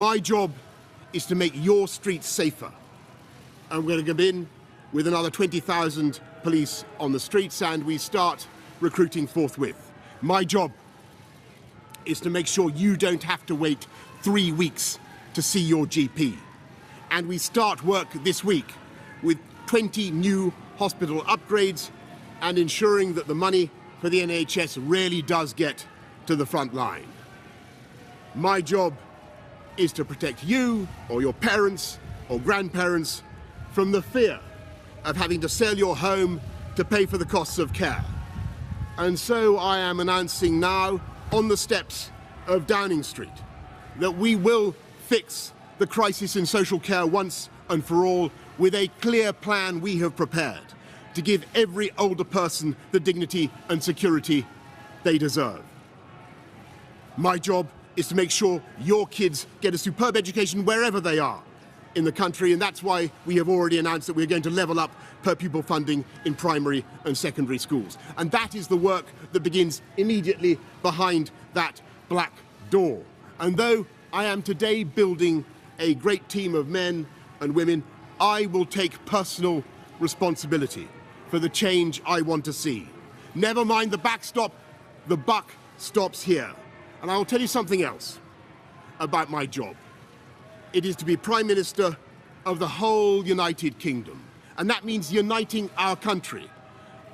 My job is to make your streets safer. And we're going to go in with another 20,000 police on the streets, and we start recruiting forthwith. My job is to make sure you don't have to wait 3 weeks to see your GP. And we start work this week with 20 new hospital upgrades and ensuring that the money for the NHS really does get to the front line. My job is to protect you or your parents or grandparents from the fear of having to sell your home to pay for the costs of care. And so I am announcing now on the steps of Downing Street that we will fix the crisis in social care once and for all with a clear plan we have prepared to give every older person the dignity and security they deserve. My job is to make sure your kids get a superb education wherever they are in the country, and that's why we have already announced that we're going to level up per pupil funding in primary and secondary schools. And that is the work that begins immediately behind that black door. And though I am today building a great team of men and women, I will take personal responsibility for the change I want to see. Never mind the backstop, the buck stops here. And I will tell you something else about my job. It is to be Prime Minister of the whole United Kingdom. And that means uniting our country,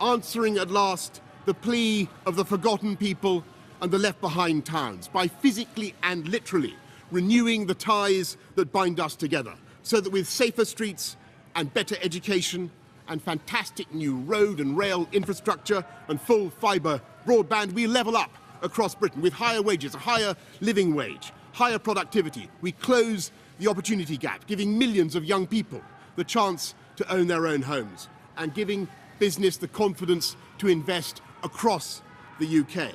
answering at last the plea of the forgotten people and the left-behind towns by physically and literally renewing the ties that bind us together, so that with safer streets and better education and fantastic new road and rail infrastructure and full fibre broadband, we level up across Britain with higher wages, a higher living wage, higher productivity. We close the opportunity gap, giving millions of young people the chance to own their own homes and giving business the confidence to invest across the UK.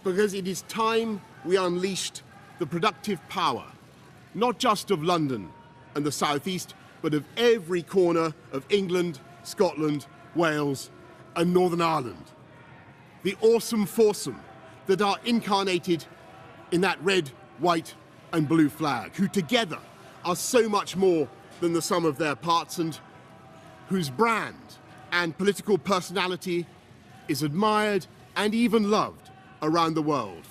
Because it is time we unleashed the productive power, not just of London and the South East, but of every corner of England, Scotland, Wales and Northern Ireland. The awesome foursome that are incarnated in that red, white and blue flag, who together are so much more than the sum of their parts, and whose brand and political personality is admired and even loved around the world.